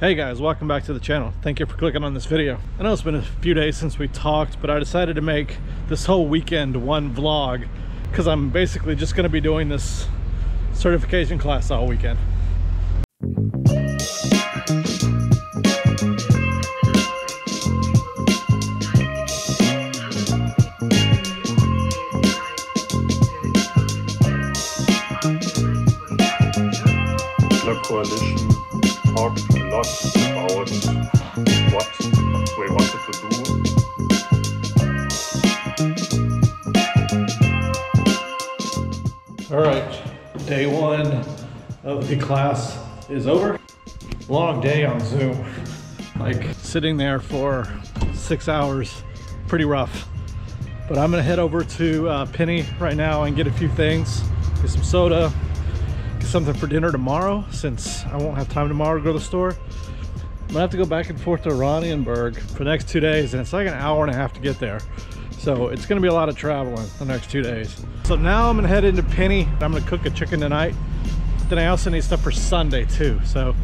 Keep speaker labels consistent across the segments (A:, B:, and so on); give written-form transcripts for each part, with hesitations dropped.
A: Hey guys, welcome back to the channel. Thank you for clicking on this video. I know it's been a few days since we talked, but I decided to make this whole weekend one vlog because I'm basically just going to be doing this certification class all weekend.
B: The coalition talked a lot about what we wanted to do.
A: All right, day one of the class is over. Long day on Zoom. Like sitting there for 6 hours, pretty rough. But I'm gonna head over to Penny right now and get a few things, get some soda, get something for dinner tomorrow since I won't have time tomorrow to go to the store. I'm gonna have to go back and forth to Oranienburg for the next 2 days, and it's like an hour and a half to get there. So it's gonna be a lot of traveling the next 2 days. So now I'm gonna head into Penny. I'm gonna cook a chicken tonight. Then I also need stuff for Sunday too. So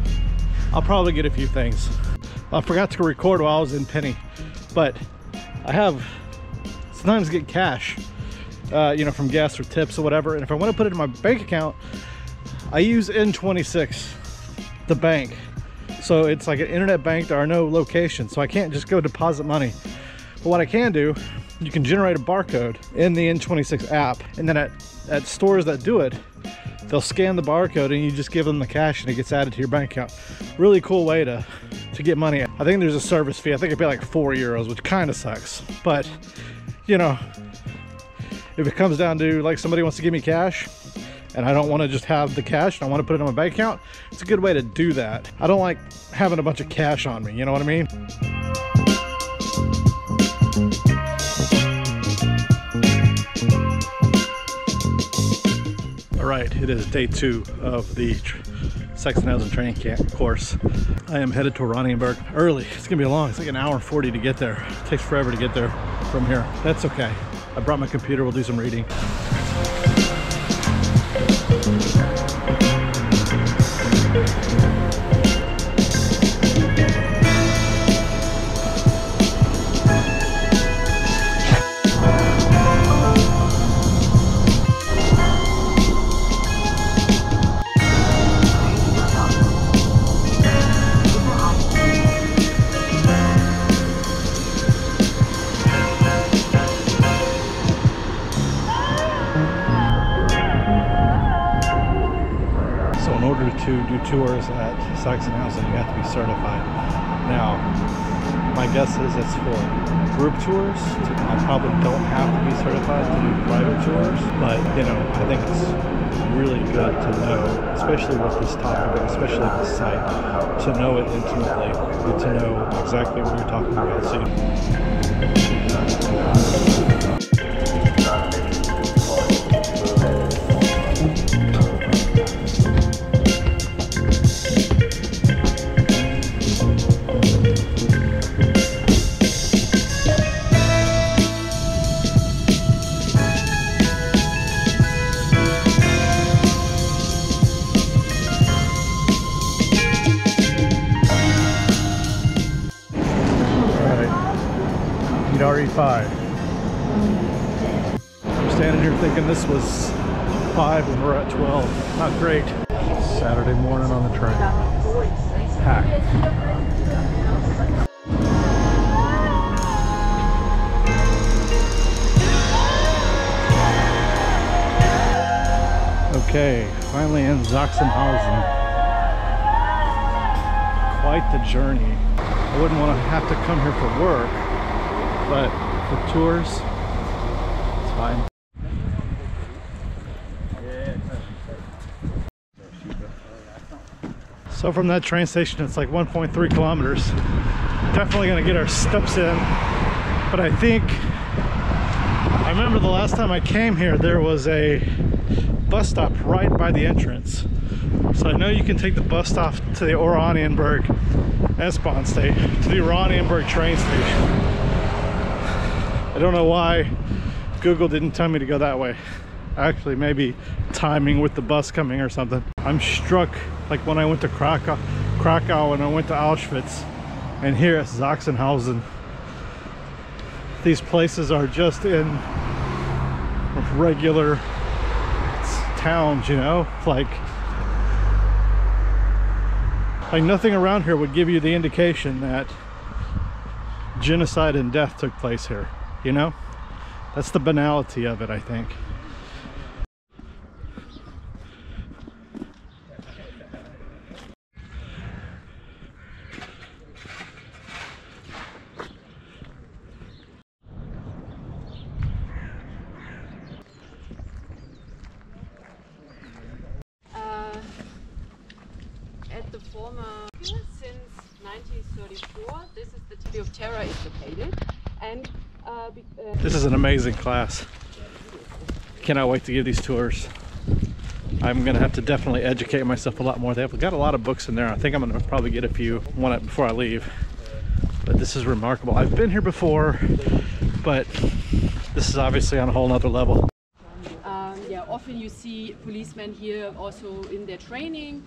A: I'll probably get a few things. I forgot to record while I was in Penny, but I have sometimes get cash, you know, from gas or tips or whatever. And if I want to put it in my bank account, I use N26, the bank. So it's like an internet bank. There are no locations, so I can't just go deposit money. But what I can do, you can generate a barcode in the N26 app, and then at stores that do it, they'll scan the barcode and you just give them the cash and it gets added to your bank account. Really cool way to get money. I think there's a service fee. I think I pay like €4, which kind of sucks. But you know, if it comes down to like somebody wants to give me cash and I don't want to just have the cash and I want to put it in my bank account, it's a good way to do that. I don't like having a bunch of cash on me, you know what I mean? All right, it is day 2 of the Sachsenhausen training camp course. I am headed to Oranienburg early. It's gonna be long. It's like an hour and 40 to get there. It takes forever to get there from here. That's okay. I brought my computer. We'll do some reading. To do tours at Sachsenhausen, you have to be certified. Now, my guess is it's for group tours. I probably don't have to be certified to do private tours, but you know, I think it's really good to know, especially with this topic, especially this site, to know it intimately and to know exactly what you're talking about. So RE5. I'm standing here thinking this was 5 and we're at 12. Not great. Saturday morning on the train. Packed. Okay, finally in Sachsenhausen. Quite the journey. I wouldn't want to have to come here for work, but for tours, it's fine. So from that train station, it's like 1.3 kilometers. Definitely gonna get our steps in. But I think, I remember the last time I came here, there was a bus stop right by the entrance. So I know you can take the bus stop to the Oranienburg S-Bahn station, to the Oranienburg train station. I don't know why Google didn't tell me to go that way. Actually, maybe timing with the bus coming or something. I'm struck, like when I went to Krakow, Krakow and I went to Auschwitz, and here at Sachsenhausen. These places are just in regular towns, you know, like nothing around here would give you the indication that genocide and death took place here, you know? That's the banality of it, I think.
C: At the former, since 1934, this is the City of Terror is located, and
A: this is an amazing class. Cannot wait to give these tours. I'm gonna have to definitely educate myself a lot more. They've got a lot of books in there. I think I'm gonna probably get a few before I leave. But this is remarkable. I've been here before, but this is obviously on a whole nother level.
C: Yeah, often you see policemen here also in their training.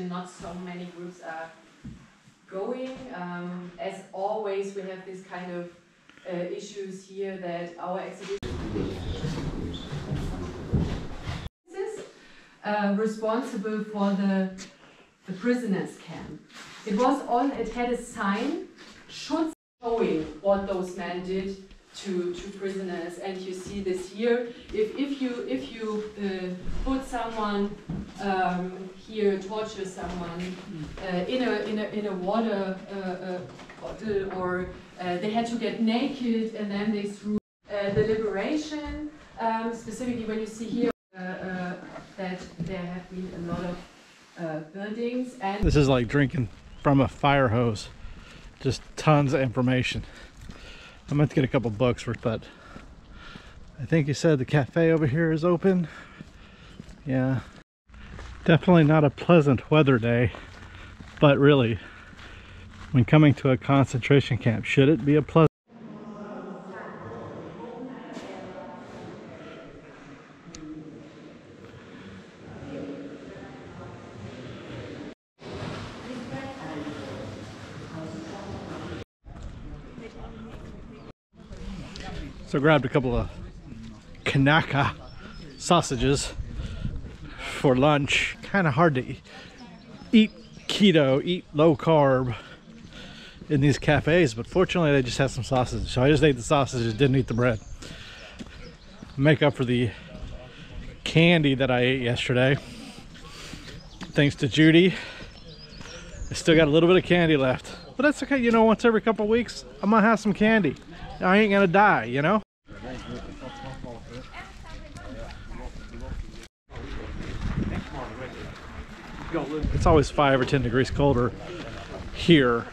C: Not so many groups are going. As always, we have this kind of issues here that our exhibition is responsible for the prisoners camp. It had a sign showing what those men did to prisoners, and you see this here. If you put someone here, torture someone in a water bottle, or they had to get naked and then they threw the liberation. Specifically, when you see here that there have been a lot of buildings, and
A: this is like drinking from a fire hose. Just tons of information. I meant to get a couple books, but I think you said the cafe over here is open. Yeah, definitely not a pleasant weather day, but really, when coming to a concentration camp, should it be a pleasant? So I grabbed a couple of Kanaka sausages for lunch. Kind of hard to eat keto, eat low carb in these cafes, but fortunately they just have some sausages. So I just ate the sausages, didn't eat the bread. Make up for the candy that I ate yesterday. Thanks to Judy, I still got a little bit of candy left. But that's okay, you know, once every couple of weeks, I'm gonna have some candy. I ain't gonna die, you know? It's always 5 or 10 degrees colder here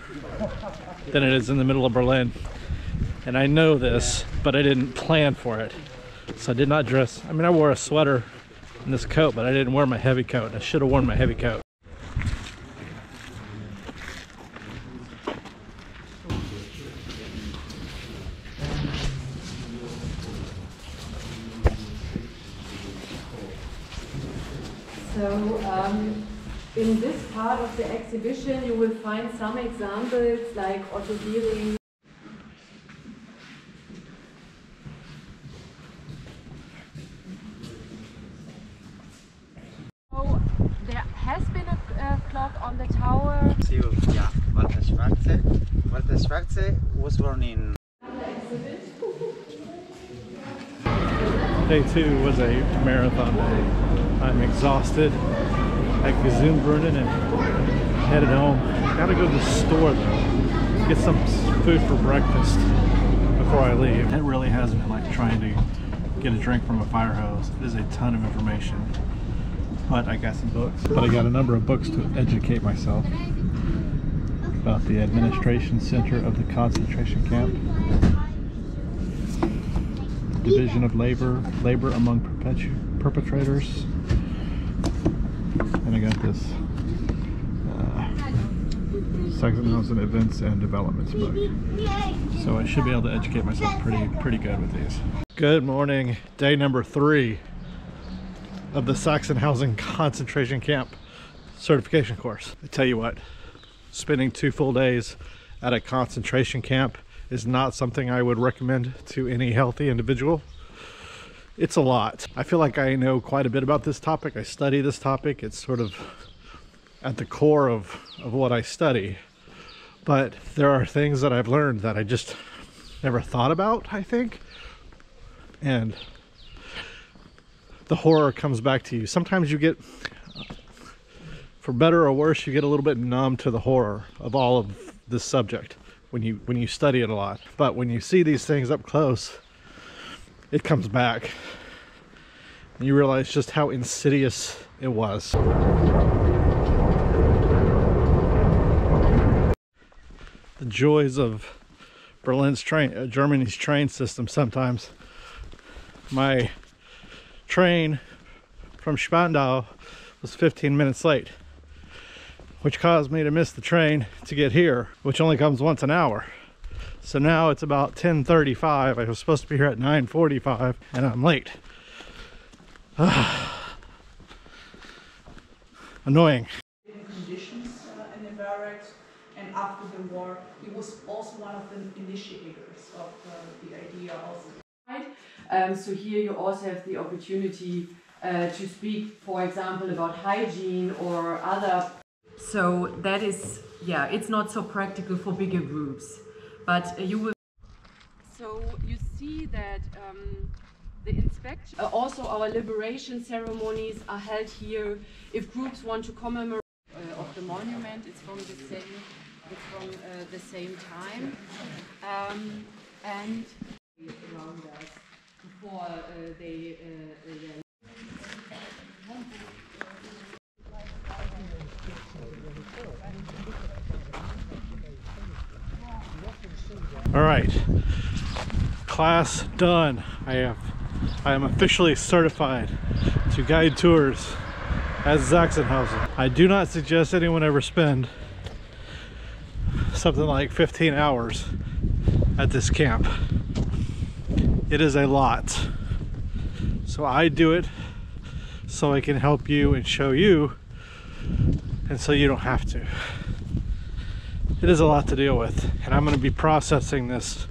A: than it is in the middle of Berlin. And I know this, but I didn't plan for it. So I did not dress. I mean, I wore a sweater and this coat, but I didn't wear my heavy coat. I should have worn my heavy coat.
C: So in this part of the exhibition you will find some examples like Otto Gehring. So there has been a clock on the tower.
D: Yeah, Walter Schwarze. Walter Schwarze was born in...
A: Day 2 was a marathon day. I'm exhausted at Gesundbrunnen and headed home. Gotta go to the store though, get some food for breakfast before I leave. It really has been like trying to get a drink from a fire hose. It is a ton of information, but I got some books. But I got a number of books to educate myself about the administration center of the concentration camp, division of labor among perpetrators. And I got this Sachsenhausen Events and Developments book. So I should be able to educate myself pretty good with these. Good morning, day number 3 of the Sachsenhausen concentration camp certification course. I tell you what, spending 2 full days at a concentration camp is not something I would recommend to any healthy individual. It's a lot. I feel like I know quite a bit about this topic. I study this topic. It's sort of at the core of what I study. But there are things that I've learned that I just never thought about, I think. And the horror comes back to you. Sometimes you get, for better or worse, you get a little bit numb to the horror of all of this subject when you study it a lot. But when you see these things up close, it comes back. And you realize just how insidious it was. The joys of Berlin's train, Germany's train system sometimes. My train from Spandau was 15 minutes late, which caused me to miss the train to get here, which only comes once an hour. So now it's about 10:35. I was supposed to be here at 9:45 and I'm late. Annoying.
E: Conditions in the barracks, and after the war he was also one of the initiators of the idea also.
C: So here you also have the opportunity to speak, for example, about hygiene or other. So that is, yeah, it's not so practical for bigger groups, but you will. So you see that the inspection, also our liberation ceremonies are held here. If groups want to commemorate of the monument, it's from the same time, and around us before they.
A: All right, class done. I am officially certified to guide tours at Sachsenhausen. I do not suggest anyone ever spend something like 15 hours at this camp. It is a lot. So I do it so I can help you and show you, and so you don't have to. It is a lot to deal with, and I'm going to be processing this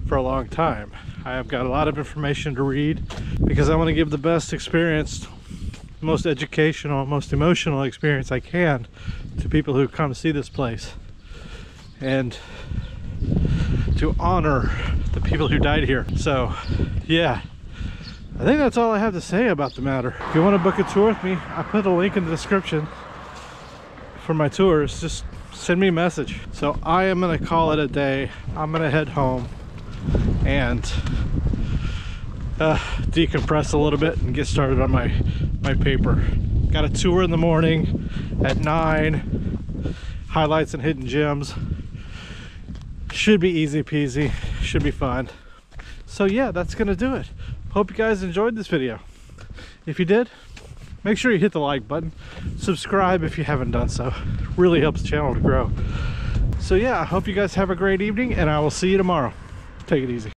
A: for a long time. I have got a lot of information to read because I want to give the best experience, most educational, most emotional experience I can to people who come see this place, and to honor the people who died here. So yeah, I think that's all I have to say about the matter. If you want to book a tour with me, I put a link in the description for my tours. Just send me a message. So I am gonna call it a day. I'm gonna head home and decompress a little bit and get started on my paper. Got a tour in the morning at 9, highlights and hidden gems. Should be easy peasy, should be fun. So yeah, that's gonna do it. Hope you guys enjoyed this video. If you did, make sure you hit the like button. Subscribe if you haven't done so. Really helps the channel to grow. So yeah, I hope you guys have a great evening, and I will see you tomorrow. Take it easy.